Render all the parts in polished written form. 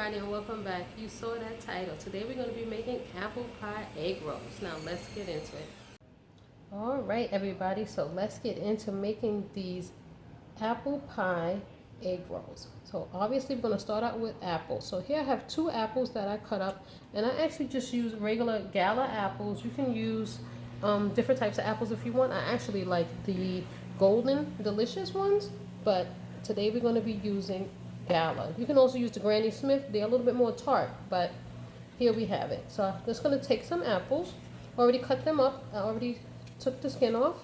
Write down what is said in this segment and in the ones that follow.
everybody, and welcome back. You saw that title. Today we're going to be making apple pie egg rolls. Now let's get into it. All right, everybody, so let's get into making these apple pie egg rolls. So obviously we're going to start out with apples. So here I have 2 apples that I cut up, and I actually just use regular gala apples. You can use different types of apples if you want. I actually like the golden delicious ones, but today we're going to be using Gala. You can also use the Granny Smith. They're a little bit more tart, but here we have it. So I'm just going to take some apples. Already cut them up. I already took the skin off.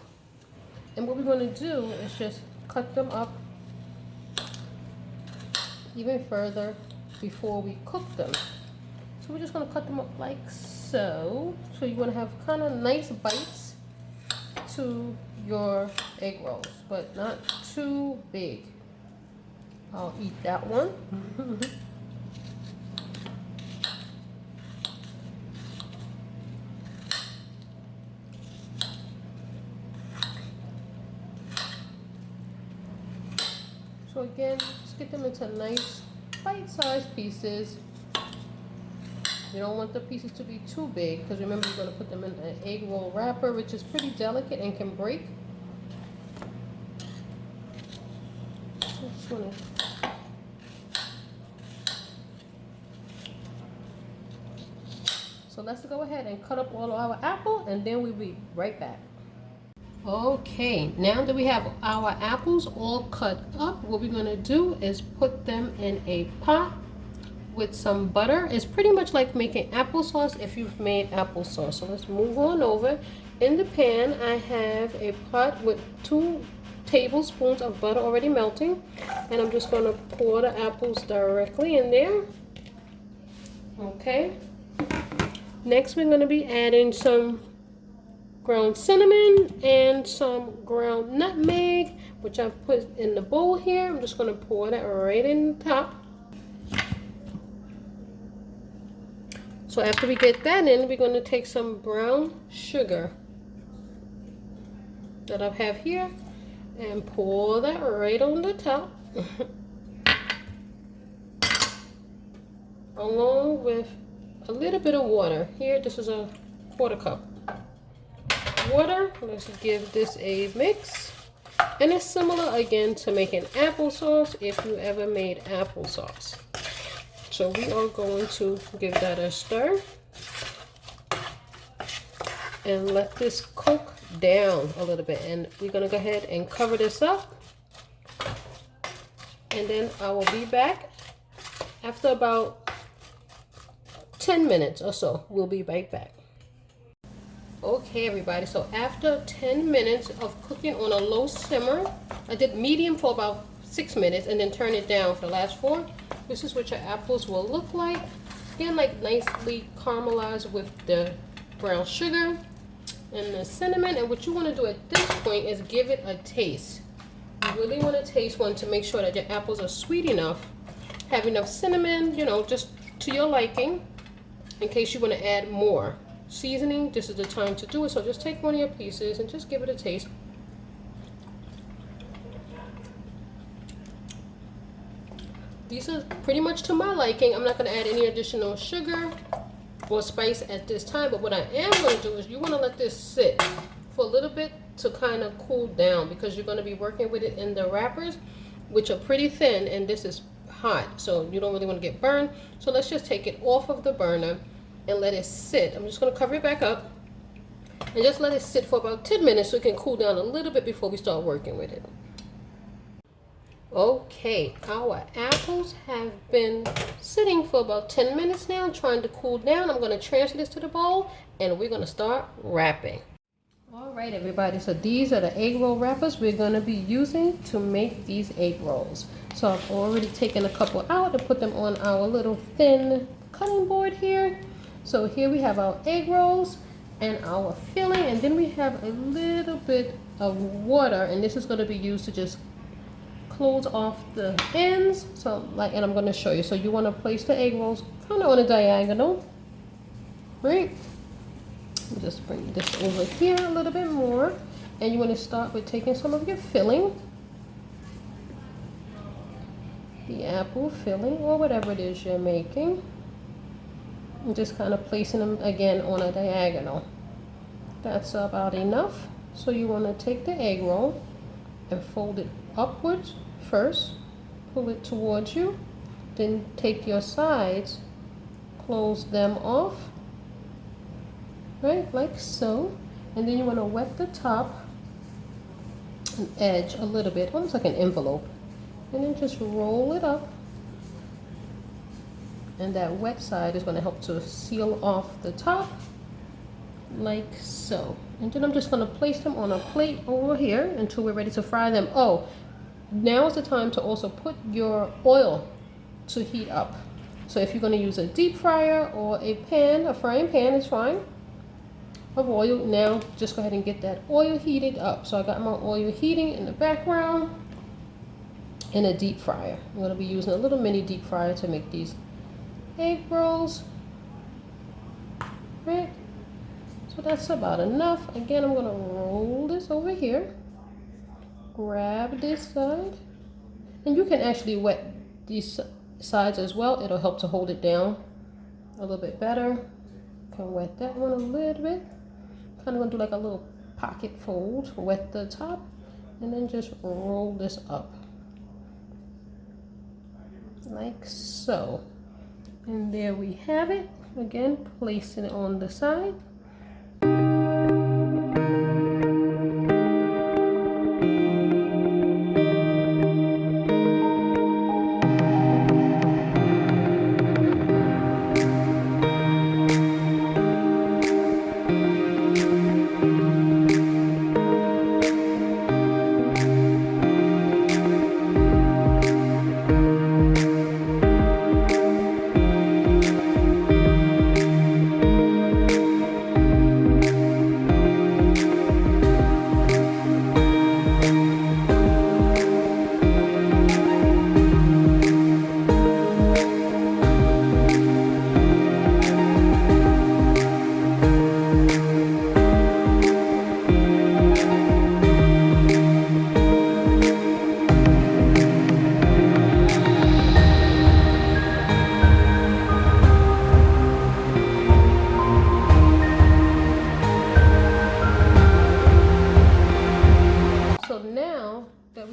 And what we're going to do is just cut them up even further before we cook them. So we're just going to cut them up like so. So you want to have kind of nice bites to your egg rolls, but not too big. I'll eat that one. So again, just get them into nice bite-sized pieces. You don't want the pieces to be too big, because remember you're going to put them in an egg roll wrapper, which is pretty delicate and can break. So let's go ahead and cut up all of our apple, and then we'll be right back. Okay, now that we have our apples all cut up, what we're going to do is put them in a pot with some butter. It's pretty much like making applesauce if you've made applesauce. So let's move on over. In the pan, I have a pot with 2 tablespoons of butter already melting, and I'm just going to pour the apples directly in there. Okay. Next, we're going to be adding some ground cinnamon and some ground nutmeg, which I've put in the bowl here. I'm just going to pour that right in the top. So after we get that in, we're going to take some brown sugar that I have here and pour that right on the top. Along with a little bit of water. Here, this is a 1/4 cup water. Let's give this a mix. And it's similar again to making applesauce if you ever made applesauce. So we are going to give that a stir and let this cook down a little bit. And we're going to go ahead and cover this up. And then I will be back after about 10 minutes or so. We'll be right back. Okay, everybody, so after 10 minutes of cooking on a low simmer, I did medium for about 6 minutes and then turn it down for the last 4. This is what your apples will look like. Again, like nicely caramelized with the brown sugar and the cinnamon. And what you want to do at this point is give it a taste. You really want to taste one to make sure that your apples are sweet enough, have enough cinnamon, you know, just to your liking. In case you want to add more seasoning, this is the time to do it. So just take one of your pieces and just give it a taste. These are pretty much to my liking. I'm not going to add any additional sugar or spice at this time, but what I am going to do is you want to let this sit for a little bit to kind of cool down, because you're going to be working with it in the wrappers, which are pretty thin, and this is hot, so you don't really want to get burned. So let's just take it off of the burner and let it sit. I'm just going to cover it back up and just let it sit for about 10 minutes so it can cool down a little bit before we start working with it. Okay, our apples have been sitting for about 10 minutes now, trying to cool down. I'm going to transfer this to the bowl and we're going to start wrapping. All right, everybody, so these are the egg roll wrappers we're going to be using to make these egg rolls. So I've already taken a couple out and put them on our little thin cutting board here. So here we have our egg rolls and our filling, and then we have a little bit of water, and this is going to be used to just close off the ends. So and I'm going to show you. So you want to place the egg rolls kind of on a diagonal, right? Just bring this over here a little bit more, and you want to start with taking some of your filling, the the apple filling or whatever it is you're making. And just kind of placing them again on a diagonal. That's about enough. So you want to take the egg roll and fold it upwards first, pull it towards you, then take your sides, close them off, right, like so, and then you want to wet the top and edge a little bit, almost like an envelope, and then just roll it up, and that wet side is going to help to seal off the top, like so. And then I'm just going to place them on a plate over here until we're ready to fry them. Oh, now is the time to also put your oil to heat up. So if you're going to use a deep fryer or a pan, a frying pan is fine, of oil. Now just go ahead and get that oil heated up. So I got my oil heating in the background in a deep fryer. I'm going to be using a little mini deep fryer to make these egg rolls. Right? So that's about enough. Again, I'm going to roll this over here. Grab this side. And you can actually wet these sides as well. It'll help to hold it down a little bit better. Can wet that one a little bit. Kind of going to do like a little pocket fold. Wet the top. And then just roll this up. Like so. And there we have it. Again, placing it on the side.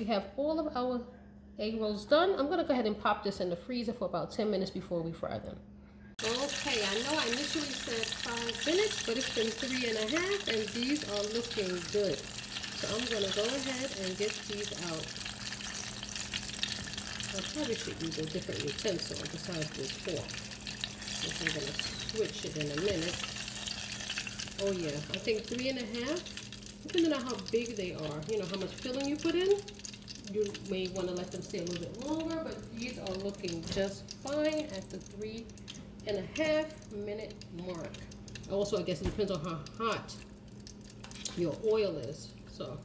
Have all of our egg rolls done. I'm going to go ahead and pop this in the freezer for about 10 minutes before we fry them. Okay, I know I initially said 5 minutes, but it's been 3.5, and these are looking good. So I'm going to go ahead and get these out. I probably should use a different utensil besides this fork. I'm going to switch it in a minute. Oh yeah, I think 3.5, depending on how big they are, you know, how much filling you put in. You may want to let them stay a little bit longer, but these are looking just fine at the 3.5 minute mark. Also, I guess it depends on how hot your oil is. So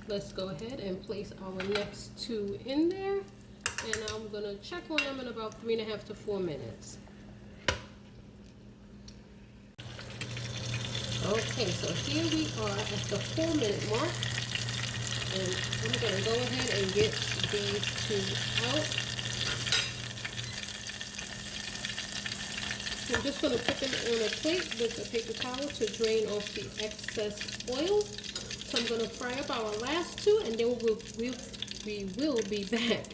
let's go ahead and place our next 2 in there, and I'm going to check on them in about 3.5 to 4 minutes. Okay, so here we are at the 4 minute mark. And I'm going to go ahead and get these 2 out. I'm just going to put them on a plate with a paper towel to drain off the excess oil. So I'm going to fry up our last 2, and then we will be back.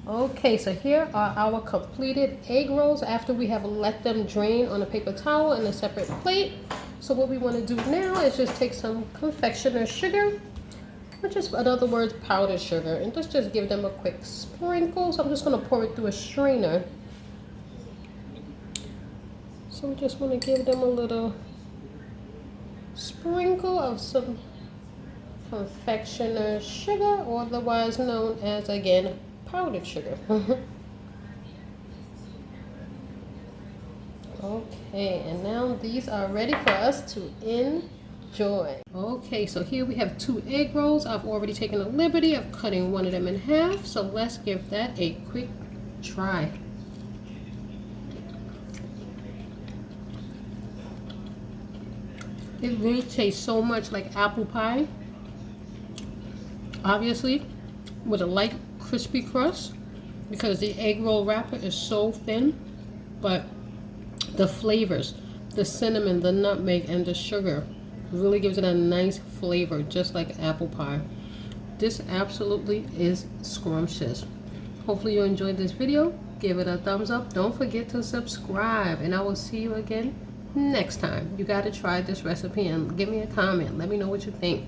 Okay, so here are our completed egg rolls after we have let them drain on a paper towel in a separate plate. So what we want to do now is just take some confectioner's sugar, or just in other words, powdered sugar, and just give them a quick sprinkle. So I'm just going to pour it through a strainer. So we just want to give them a little sprinkle of some confectioner's sugar, or otherwise known as, again, powdered sugar. Okay, and now these are ready for us to enjoy. Okay, so here we have 2 egg rolls. I've already taken the liberty of cutting one of them in half, so let's give that a quick try. It really tastes so much like apple pie, obviously, with a light crispy crust. because the egg roll wrapper is so thin, but the flavors, the cinnamon, the nutmeg, and the sugar really gives it a nice flavor, just like apple pie. This absolutely is scrumptious. Hopefully you enjoyed this video. Give it a thumbs up. Don't forget to subscribe, and I will see you again next time. You got to try this recipe and give me a comment. Let me know what you think.